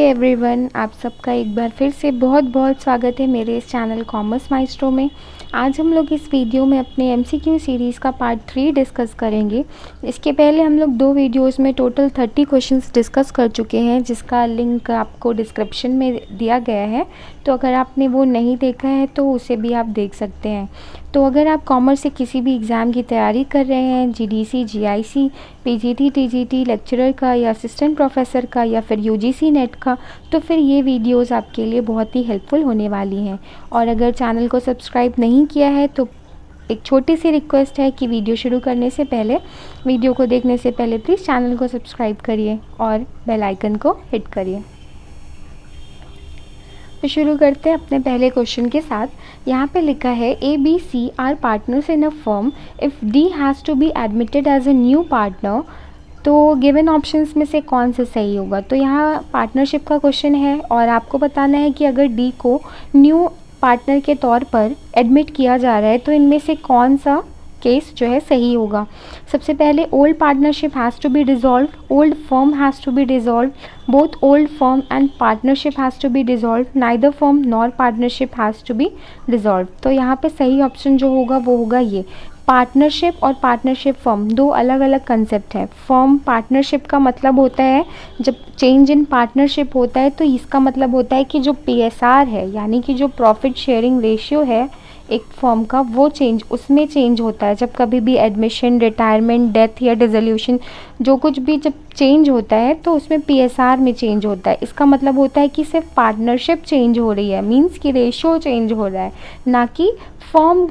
Everyone, आप सबका एक बार फिर से बहुत बहुत स्वागत है मेरे इस चैनल कॉमर्स माइस्ट्रो में। आज हम लोग इस वीडियो में अपने एमसीक्यू सीरीज़ का पार्ट 3 डिस्कस करेंगे। इसके पहले हम लोग 2 वीडियोस में टोटल 30 क्वेश्चंस डिस्कस कर चुके हैं, जिसका लिंक आपको डिस्क्रिप्शन में दिया गया है। तो अगर आपने वो नहीं देखा है तो उसे भी आप देख सकते हैं। तो अगर आप कॉमर्स से किसी भी एग्ज़ाम की तैयारी कर रहे हैं, GDC, GIC, PGT, TGT, lecturer का या असिस्टेंट प्रोफेसर का या फिर यूजीसी नेट का, तो फिर ये वीडियोस आपके लिए बहुत ही हेल्पफुल होने वाली हैं। और अगर चैनल को सब्सक्राइब नहीं किया है तो एक छोटी सी रिक्वेस्ट है कि वीडियो शुरू करने से पहले, वीडियो को देखने से पहले प्लीज़ चैनल को सब्सक्राइब करिए और बेल आइकन को हिट करिए। तो शुरू करते हैं अपने पहले क्वेश्चन के साथ। यहाँ पे लिखा है ABC are partners in a firm if D has to be admitted as a new partner. तो गिवन ऑप्शंस में से कौन सा सही होगा? तो यहाँ पार्टनरशिप का क्वेश्चन है और आपको बताना है कि अगर D को न्यू पार्टनर के तौर पर एडमिट किया जा रहा है तो इनमें से कौन सा केस जो है सही होगा। सबसे पहले old partnership has to be dissolve, old firm has to be dissolve, both old firm and partnership has to be dissolve, neither firm nor partnership has to be dissolve. तो यहाँ पे सही ऑप्शन जो होगा वो होगा ये। पार्टनरशिप और पार्टनरशिप फर्म दो अलग अलग कंसेप्ट है। फर्म पार्टनरशिप का मतलब होता है जब चेंज इन पार्टनरशिप होता है तो इसका मतलब होता है कि जो PSR है, यानी कि जो प्रॉफिट शेयरिंग रेशियो है एक फर्म का, वो उसमें चेंज होता है। जब कभी भी एडमिशन, रिटायरमेंट, डेथ या डिसोल्यूशन, जो कुछ भी जब चेंज होता है तो उसमें PSR में चेंज होता है। इसका मतलब होता है कि सिर्फ पार्टनरशिप चेंज हो रही है, मीन्स कि रेशियो चेंज हो रहा है, ना कि फर्म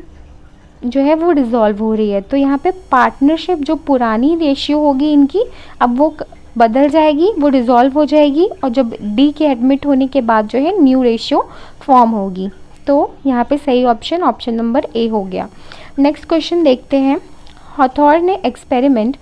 जो है वो डिज़ोल्व हो रही है। तो यहाँ पे पार्टनरशिप जो पुरानी रेशियो होगी इनकी, अब वो बदल जाएगी, वो डिज़ोल्व हो जाएगी और जब D के एडमिट होने के बाद जो है न्यू रेशियो फॉर्म होगी। तो यहाँ पे सही ऑप्शन नंबर A हो गया। नेक्स्ट क्वेश्चन देखते हैं। हॉथॉर्ने experiment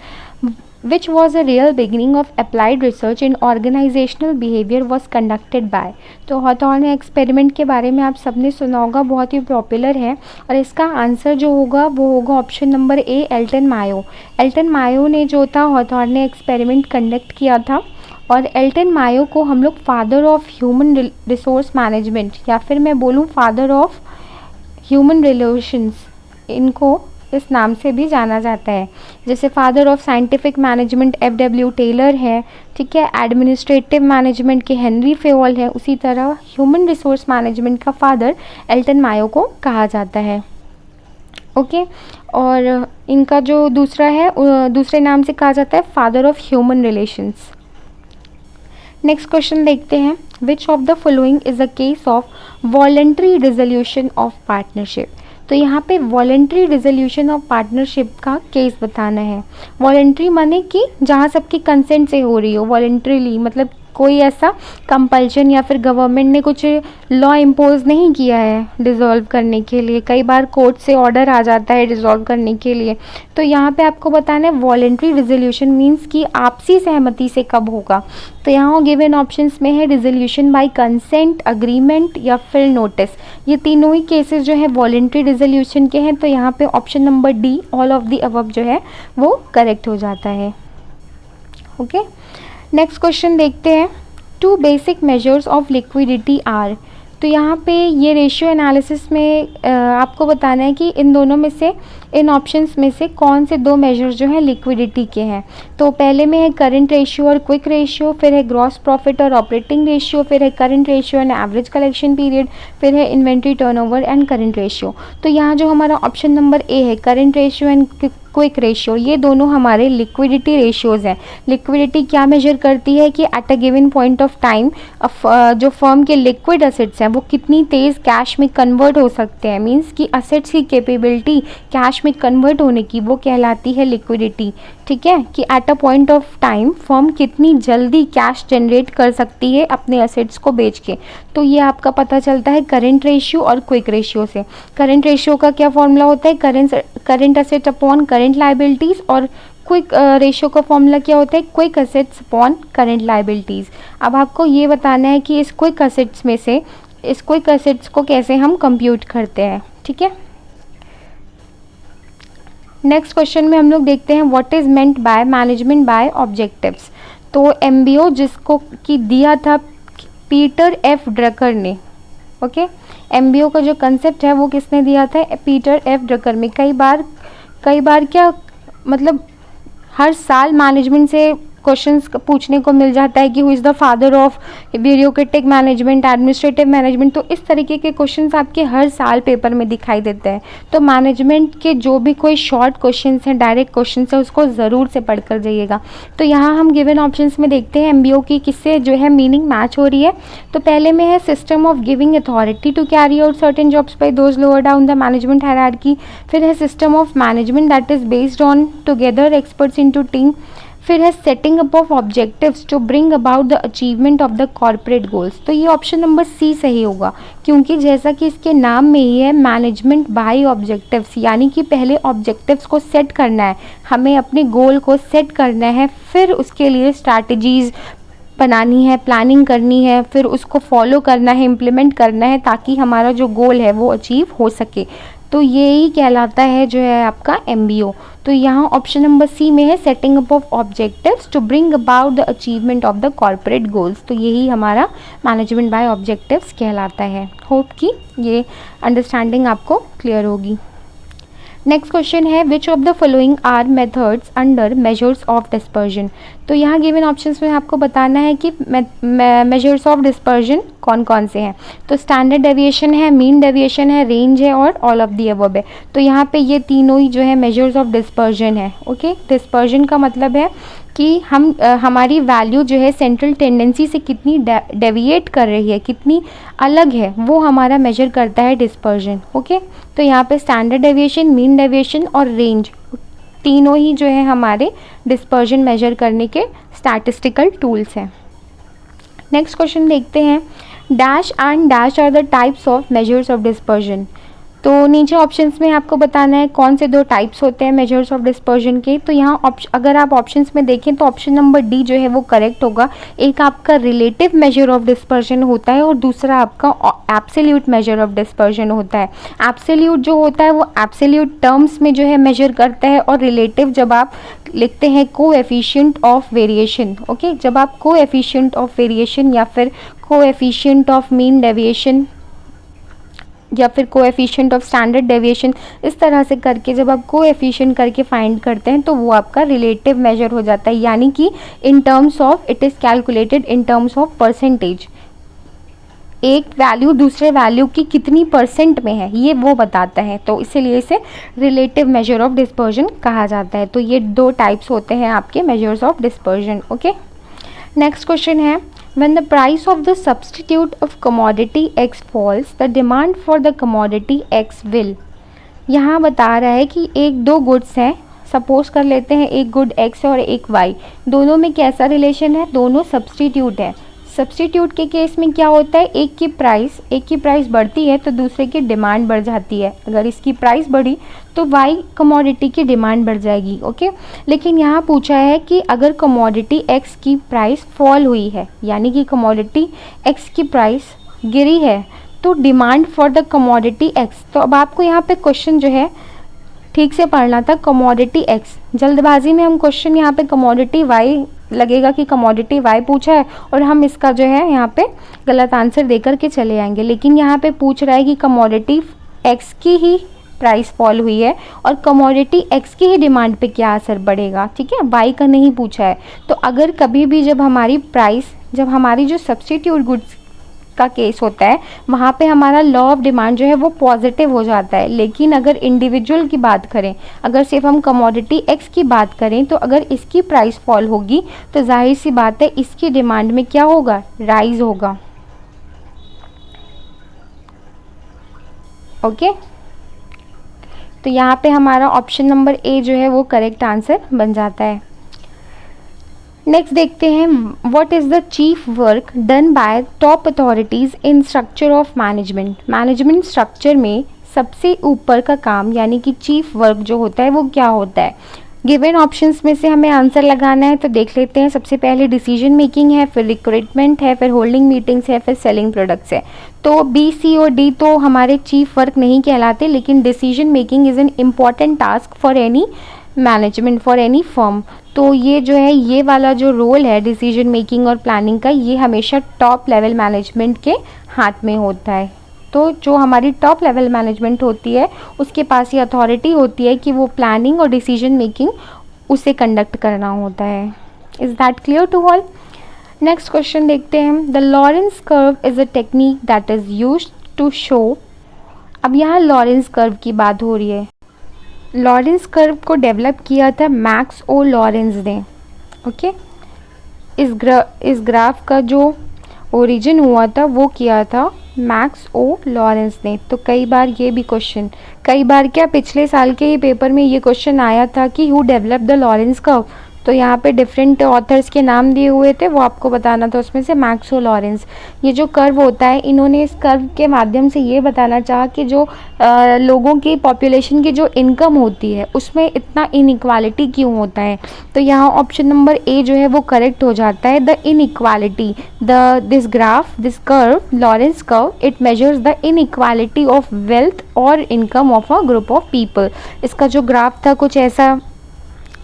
which was a real beginning of applied research in organizational behavior was conducted by। तो हॉथॉर्ने एक्सपेरिमेंट के बारे में आप सबने सुना होगा, बहुत ही पॉपुलर है और इसका आंसर जो होगा वो होगा option number A, Elton Mayo. Elton Mayo ने जो था हॉथॉर्ने एक्सपेरिमेंट कंडक्ट किया था और एल्टन मायो को हम लोग father of human resource management या फिर मैं बोलूँ फादर ऑफ ह्यूमन रिलेशंस, इनको इस नाम से भी जाना जाता है। जैसे father of scientific management FW Taylor है, ठीक है, एडमिनिस्ट्रेटिव मैनेजमेंट के हेनरी फेओल है, उसी तरह ह्यूमन रिसोर्स मैनेजमेंट का फादर एल्टन मायो को कहा जाता है। ओके, और इनका जो दूसरा है, दूसरे नाम से कहा जाता है father of human relations. Next question देखते हैं। विच of the following is a case of voluntary dissolution of partnership. तो यहाँ पे वॉलंटरी डिसोल्यूशन ऑफ पार्टनरशिप का केस बताना है। वॉलंटरी माने कि जहाँ सबकी कंसेंट से हो रही हो, वॉलंटरीली मतलब कोई ऐसा कंपल्शन या फिर गवर्नमेंट ने कुछ लॉ इम्पोज नहीं किया है डिज़ोल्व करने के लिए। कई बार कोर्ट से ऑर्डर आ जाता है डिज़ोल्व करने के लिए। तो यहाँ पे आपको बताना है वॉलंटरी डिसोल्यूशन मीन्स कि आपसी सहमति से कब होगा। तो यहाँ गिवन ऑप्शंस में है डिसोल्यूशन बाय कंसेंट, अग्रीमेंट या फिर नोटिस। ये तीनों ही केसेस जो है वॉलंटरी डिसोल्यूशन के हैं। तो यहाँ पे option number D, all of the above जो है वो करेक्ट हो जाता है। ओके, नेक्स्ट क्वेश्चन देखते हैं। 2 basic measures of liquidity are. तो यहाँ पे ये रेशियो एनालिसिस में आपको बताना है कि इन दोनों में से, इन ऑप्शंस में से कौन से 2 मेजर्स जो है लिक्विडिटी के हैं। तो पहले में है करंट रेशियो और क्विक रेशियो, फिर है ग्रॉस प्रॉफिट और ऑपरेटिंग रेशियो, फिर है current ratio and average collection period, फिर है inventory turnover and current ratio. तो यहाँ जो हमारा ऑप्शन नंबर A है, current ratio and quick ratio, ये दोनों हमारे लिक्विडिटी रेशियोज़ हैं। लिक्विडिटी क्या मेजर करती है कि at a given point of time जो फर्म के लिक्विड एसेट्स हैं वो कितनी तेज़ कैश में कन्वर्ट हो सकते हैं, मींस कि एसेट्स की कैपेबिलिटी कैश में कन्वर्ट होने की, वो कहलाती है लिक्विडिटी। ठीक है, कि at a point of time firm कितनी जल्दी कैश जनरेट कर सकती है अपने एसेट्स को बेच के। तो ये आपका पता चलता है करंट रेशियो और क्विक रेशियो से। करंट रेशियो का क्या फॉर्मूला होता है? Current asset upon current liabilities, और क्विक रेशियो का फॉर्मूला क्या होता है? Quick assets upon current liabilities. अब आपको ये बताना है कि इस क्विक एसेट्स में से, इस क्विक एसेट्स को कैसे हम कंप्यूट करते हैं। ठीक है, नेक्स्ट क्वेश्चन में हम लोग देखते हैं what is meant by management by objectives. तो MBO जिसको कि दिया था पीटर एफ ड्रकर ने। ओके, एमबीओ का जो कंसेप्ट है वो किसने दिया था? पीटर एफ ड्रकर में। कई बार क्या मतलब हर साल मैनेजमेंट से क्वेश्चंस पूछने को मिल जाता है कि who is the father of bureaucratic management, administrative management. तो इस तरीके के क्वेश्चंस आपके हर साल पेपर में दिखाई देते हैं। तो मैनेजमेंट के जो भी कोई शॉर्ट क्वेश्चंस हैं, डायरेक्ट क्वेश्चंस हैं, उसको ज़रूर से पढ़ कर जाइएगा। तो यहाँ हम गिवन ऑप्शंस में देखते हैं एमबीओ की किससे जो है मीनिंग मैच हो रही है। तो पहले में है system of giving authority to carry out certain jobs by those lower down the management hierarchy. फिर है system of management that is based on together experts into team. फिर है setting up of objectives to bring about the achievement of the corporate goals. तो ये option number C सही होगा, क्योंकि जैसा कि इसके नाम में ही है मैनेजमेंट बाय ऑब्जेक्टिव्स, यानी कि पहले ऑब्जेक्टिव्स को सेट करना है, हमें अपने गोल को सेट करना है, फिर उसके लिए स्ट्रैटेजीज बनानी है, प्लानिंग करनी है, फिर उसको फॉलो करना है, इम्प्लीमेंट करना है, ताकि हमारा जो गोल है वो अचीव हो सके। तो यही कहलाता है जो है आपका एमबीओ। तो यहाँ ऑप्शन नंबर सी में है setting up of objectives to bring about the achievement of the corporate goals. तो यही हमारा मैनेजमेंट बाय ऑब्जेक्टिव्स कहलाता है। होप कि ये अंडरस्टैंडिंग आपको क्लियर होगी। नेक्स्ट क्वेश्चन है which of the following are methods under measures of dispersion. तो यहाँ गिवन ऑप्शंस में आपको बताना है कि मेजर्स ऑफ डिस्पर्जन कौन कौन से हैं। तो स्टैंडर्ड डेविएशन है, मीन डेविएशन है, रेंज है और ऑल ऑफ दी अबव है। तो यहाँ पे ये तीनों ही जो है मेजर्स ऑफ डिस्पर्जन है। ओके, डिस्पर्जन का मतलब है कि हम हमारी वैल्यू जो है सेंट्रल टेंडेंसी से कितनी डेविएट कर रही है, कितनी अलग है, वो हमारा मेजर करता है डिस्पर्जन। ओके, तो यहाँ पे स्टैंडर्ड डेविएशन, मीन डेविएशन और रेंज तीनों ही जो है हमारे डिस्पर्जन मेजर करने के स्टैटिस्टिकल टूल्स हैं। नेक्स्ट क्वेश्चन देखते हैं, dash and dash are the types of measures of dispersion. तो नीचे ऑप्शंस में आपको बताना है कौन से दो टाइप्स होते हैं मेजर्स ऑफ डिस्पर्जन के। तो यहाँ अगर आप ऑप्शंस में देखें तो ऑप्शन नंबर डी जो है वो करेक्ट होगा। एक आपका रिलेटिव मेजर ऑफ डिस्पर्जन होता है और दूसरा आपका एब्सोल्यूट मेजर ऑफ डिस्पर्जन होता है। एब्सोल्यूट जो होता है वो एब्सोल्यूट टर्म्स में जो है मेजर करता है, और रिलेटिव जब आप लिखते हैं कोएफिशिएंट ऑफ वेरिएशन। ओके, जब आप कोएफिशिएंट ऑफ वेरिएशन या फिर कोएफिशिएंट ऑफ मीन डेविएशन या फिर कोएफिशिएंट ऑफ स्टैंडर्ड डेविएशन, इस तरह से करके जब आप कोएफिशिएंट करके फाइंड करते हैं तो वो आपका रिलेटिव मेजर हो जाता है, यानी कि in terms of it is calculated in terms of percentage. एक वैल्यू दूसरे वैल्यू की कितनी परसेंट में है ये वो बताता है, तो इसीलिए इसे रिलेटिव मेजर ऑफ डिस्पर्जन कहा जाता है। तो ये दो टाइप्स होते हैं आपके measures of dispersion. Okay, next question है, when the price of the substitute of commodity X falls, the demand for the commodity X will। यहाँ बता रहा है कि एक दो गुड्स हैं, सपोज कर लेते हैं एक गुड X और एक Y, दोनों में कैसा रिलेशन है, दोनों सब्सटीट्यूट है। सब्सटीट्यूट के केस में क्या होता है, एक की प्राइस बढ़ती है तो दूसरे की डिमांड बढ़ जाती है। अगर इसकी प्राइस बढ़ी तो वाई कमोडिटी की डिमांड बढ़ जाएगी। ओके, लेकिन यहाँ पूछा है कि अगर कमोडिटी एक्स की प्राइस फॉल हुई है, यानी कि कमोडिटी एक्स की प्राइस गिरी है, तो demand for the commodity x. तो अब आपको यहाँ पे क्वेश्चन जो है ठीक से पढ़ना था, कमोडिटी एक्स। जल्दबाजी में हम क्वेश्चन यहाँ पे कमोडिटी वाई लगेगा कि कमोडिटी वाई पूछा है और हम इसका जो है यहाँ पे गलत आंसर देकर के चले आएंगे, लेकिन यहाँ पे पूछ रहा है कि कमोडिटी एक्स की ही प्राइस फॉल हुई है और कमोडिटी एक्स की ही डिमांड पे क्या असर पड़ेगा। ठीक है, वाई का नहीं पूछा है। तो अगर कभी भी जब हमारी जो सब्स्टिट्यूट गुड्स का केस होता है वहाँ पे हमारा लॉ ऑफ डिमांड जो है वो पॉजिटिव हो जाता है, लेकिन अगर इंडिविजुअल की बात करें, अगर सिर्फ हम कमोडिटी एक्स की बात करें, तो अगर इसकी प्राइस फॉल होगी तो जाहिर सी बात है इसकी डिमांड में क्या होगा, राइज होगा। ओके, तो यहाँ पे हमारा ऑप्शन नंबर ए जो है वो करेक्ट आंसर बन जाता है। नेक्स्ट देखते हैं, what is the chief work done by top authorities in structure of management. Management structure में सबसे ऊपर का काम यानी कि चीफ वर्क जो होता है वो क्या होता है। गिवन ऑप्शंस में से हमें आंसर लगाना है, तो देख लेते हैं। सबसे पहले डिसीजन मेकिंग है, फिर रिक्रूटमेंट है, फिर होल्डिंग मीटिंग्स है, फिर सेलिंग प्रोडक्ट्स है। तो बी, सी और डी तो हमारे चीफ वर्क नहीं कहलाते, लेकिन decision making is an important task for any management for any firm. तो ये जो है, ये वाला जो रोल है डिसीजन मेकिंग और प्लानिंग का, ये हमेशा टॉप लेवल मैनेजमेंट के हाथ में होता है। तो जो हमारी टॉप लेवल मैनेजमेंट होती है उसके पास ये अथॉरिटी होती है कि वो प्लानिंग और डिसीजन मेकिंग उसे कंडक्ट करना होता है। Is that clear to all? Next question देखते हैं। The Lorenz curve is a technique that is used to show. अब यहाँ लॉरेंस कर्व की बात हो रही है। लॉरेंस कर्व को डेवलप किया था मैक्स ओ लॉरेंस ने। ओके, इस ग्राफ का जो ओरिजिन हुआ था वो किया था मैक्स ओ लॉरेंस ने। तो कई बार ये भी क्वेश्चन, कई बार क्या पिछले साल के ही पेपर में ये क्वेश्चन आया था कि who develop the Lorenz curve. तो यहाँ पे डिफरेंट ऑथर्स के नाम दिए हुए थे, वो आपको बताना था। उसमें से मैक्स ओ लॉरेंस, ये जो कर्व होता है, इन्होंने इस कर्व के माध्यम से ये बताना चाहा कि जो लोगों की पॉपुलेशन की जो इनकम होती है उसमें इतना इनइक्वालिटी क्यों होता है। तो यहाँ ऑप्शन नंबर ए जो है वो करेक्ट हो जाता है। The inequality, this graph, this curve, Lorenz curve, it measures the inequality of wealth और income of a group of people. इसका जो ग्राफ था कुछ ऐसा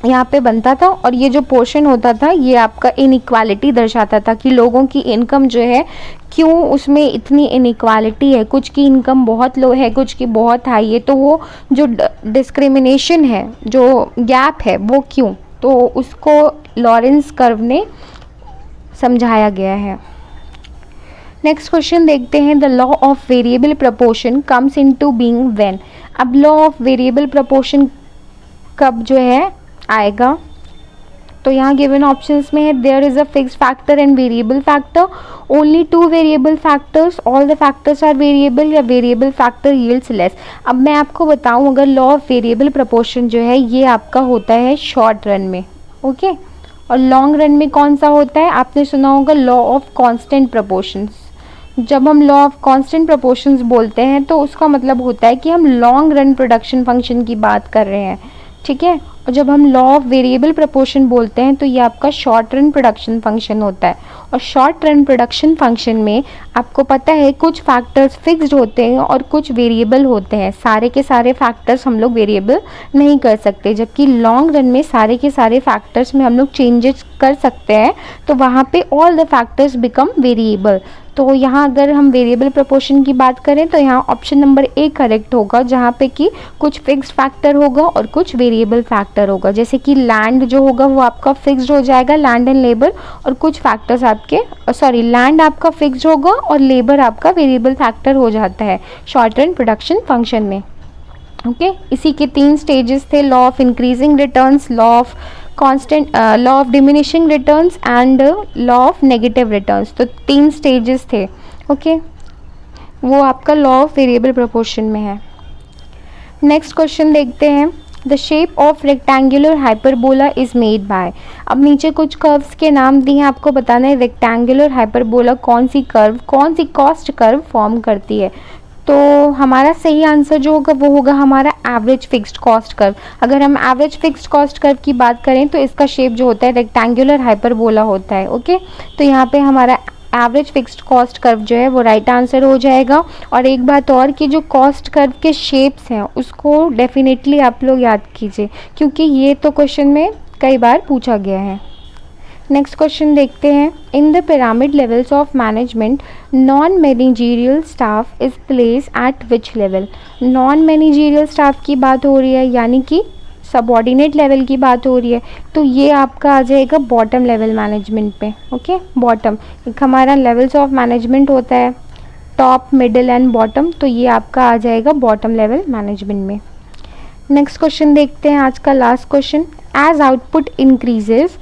यहाँ पे बनता था, और ये जो पोर्शन होता था ये आपका इनइक्वालिटी दर्शाता था कि लोगों की इनकम जो है क्यों उसमें इतनी इनइक्वालिटी है, कुछ की इनकम बहुत लो है, कुछ की बहुत हाई है। तो वो जो डिस्क्रिमिनेशन है, जो गैप है, वो क्यों, तो उसको लॉरेंस कर्व ने समझाया गया है। नेक्स्ट क्वेश्चन देखते हैं। The law of variable proportion comes into being when. अब लॉ ऑफ वेरिएबल प्रपोर्शन कब जो है आएगा, तो यहाँ गिवन ऑप्शंस में है there is a fixed factor and variable factor, only two variable factors, all the factors are variable, या वेरिएबल फैक्टर यील्ड्स लेस। अब मैं आपको बताऊँ, अगर लॉ ऑफ वेरिएबल प्रपोर्शन जो है ये आपका होता है शॉर्ट रन में, ओके, और लॉन्ग रन में कौन सा होता है, आपने सुना होगा लॉ ऑफ कांस्टेंट प्रपोर्शंस। जब हम लॉ ऑफ कांस्टेंट प्रपोर्शंस बोलते हैं तो उसका मतलब होता है कि हम लॉन्ग रन प्रोडक्शन फंक्शन की बात कर रहे हैं, ठीक है। और जब हम लॉ ऑफ वेरिएबल प्रपोर्शन बोलते हैं तो ये आपका शॉर्ट रन प्रोडक्शन फंक्शन होता है। और शॉर्ट रन प्रोडक्शन फंक्शन में आपको पता है कुछ फैक्टर्स फिक्स्ड होते हैं और कुछ वेरिएबल होते हैं। सारे के सारे फैक्टर्स हम लोग वेरिएबल नहीं कर सकते, जबकि लॉन्ग रन में सारे के सारे फैक्टर्स में हम लोग चेंजेस कर सकते हैं, तो वहाँ पे all the factors become variable. तो यहाँ अगर हम वेरिएबल प्रपोर्शन की बात करें तो यहाँ ऑप्शन नंबर ए करेक्ट होगा, जहाँ पे कि कुछ फिक्स्ड फैक्टर होगा और कुछ वेरिएबल फैक्टर होगा। जैसे कि लैंड जो होगा वो आपका फिक्स्ड हो जाएगा, लैंड एंड लेबर, और कुछ फैक्टर्स आपके लैंड आपका फिक्स्ड होगा और लेबर आपका वेरिएबल फैक्टर हो जाता है शॉर्ट रन प्रोडक्शन फंक्शन में, ओके। इसी के 3 स्टेजेस थे, law of increasing returns, law of constant, law of diminishing returns and law of negative returns. तो 3 स्टेजेस थे, ओके, वो आपका लॉ ऑफ वेरिएबल प्रपोर्शन में है। नेक्स्ट क्वेश्चन देखते हैं। The shape of rectangular hyperbola is made by. अब नीचे कुछ कर्व्स के नाम दिए हैं, आपको बताना है रेक्टेंगुलर हाइपरबोला कौन सी कर्व, कौन सी कॉस्ट कर्व फॉर्म करती है। तो हमारा सही आंसर जो होगा वो होगा हमारा एवरेज फिक्स्ड कॉस्ट कर्व। अगर हम एवरेज फिक्स्ड कॉस्ट कर्व की बात करें तो इसका शेप जो होता है रेक्टेंगुलर हाइपरबोला होता है, ओके। तो यहाँ पे हमारा एवरेज फिक्स्ड कॉस्ट कर्व जो है वो राइट आंसर हो जाएगा। और एक बात और कि जो कॉस्ट कर्व के शेप्स हैं उसको डेफिनेटली आप लोग याद कीजिए, क्योंकि ये तो क्वेश्चन में कई बार पूछा गया है। नेक्स्ट क्वेश्चन देखते हैं। In the pyramid levels of management non managerial staff is place at which level. Non managerial staff की बात हो रही है, यानी कि सबऑर्डिनेट लेवल की बात हो रही है, तो ये आपका आ जाएगा बॉटम लेवल मैनेजमेंट पे, ओके। बॉटम एक हमारा लेवल्स ऑफ मैनेजमेंट होता है, टॉप, मिडिल एंड बॉटम, तो ये आपका आ जाएगा बॉटम लेवल मैनेजमेंट में। नेक्स्ट क्वेश्चन देखते हैं, आज का last question. As output increases,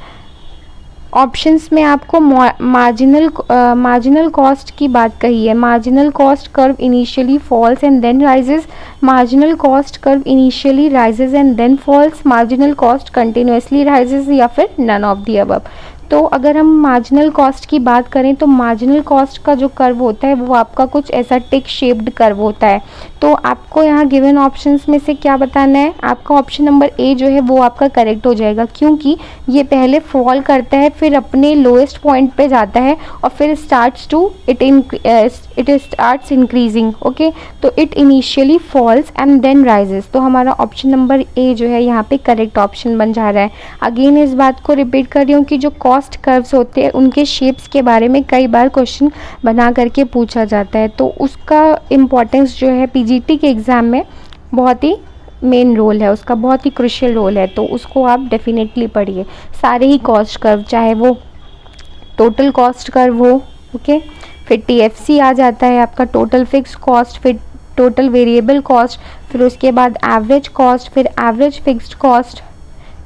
options में आपको मार्जिनल कॉस्ट की बात कही है। Marginal cost curve initially falls and then rises, marginal cost curve initially rises and then falls, marginal cost continuously rises, या फिर नन ऑफ दी अबव। तो अगर हम मार्जिनल कॉस्ट की बात करें तो मार्जिनल कॉस्ट का जो कर्व होता है वो आपका कुछ ऐसा टिक शेप्ड कर्व होता है। तो आपको यहाँ गिवन ऑप्शंस में से क्या बताना है, आपका ऑप्शन नंबर ए जो है वो आपका करेक्ट हो जाएगा, क्योंकि ये पहले फॉल करता है फिर अपने लोएस्ट पॉइंट पे जाता है और फिर इट स्टार्ट्स इंक्रीजिंग। ओके, तो it initially falls and then rises. तो हमारा ऑप्शन नंबर ए जो है यहाँ पे करेक्ट ऑप्शन बन जा रहा है। अगेन इस बात को रिपीट कर रही हूँ कि जो कॉस्ट कर्व्स होते हैं उनके शेप्स के बारे में कई बार क्वेश्चन बना करके पूछा जाता है, तो उसका इम्पोर्टेंस जो है पीजीटी के एग्ज़ाम में बहुत ही मेन रोल है, उसका बहुत ही क्रुशियल रोल है, तो उसको आप डेफिनेटली पढ़िए। सारे ही कॉस्ट कर्व, चाहे वो टोटल कॉस्ट कर्व हो, ओके, फिर टीएफसी आ जाता है आपका, टोटल फिक्स कॉस्ट, फिर टोटल वेरिएबल कॉस्ट, फिर उसके बाद एवरेज कॉस्ट, फिर एवरेज फिक्स्ड कॉस्ट,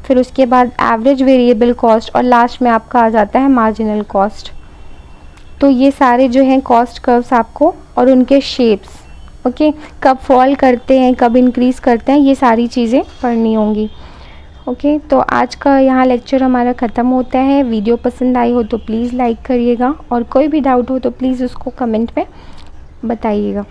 फिर उसके बाद एवरेज वेरिएबल कॉस्ट और लास्ट में आपका आ जाता है मार्जिनल कॉस्ट। तो ये सारे जो हैं कॉस्ट कर्व्स आपको और उनके शेप्स, ओके, कब फॉल करते हैं कब इंक्रीज़ करते हैं, ये सारी चीज़ें पढ़नी होंगी। ओके, तो आज का यहाँ लेक्चर हमारा ख़त्म होता है। वीडियो पसंद आई हो तो प्लीज़ लाइक करिएगा और कोई भी डाउट हो तो प्लीज़ उसको कमेंट में बताइएगा।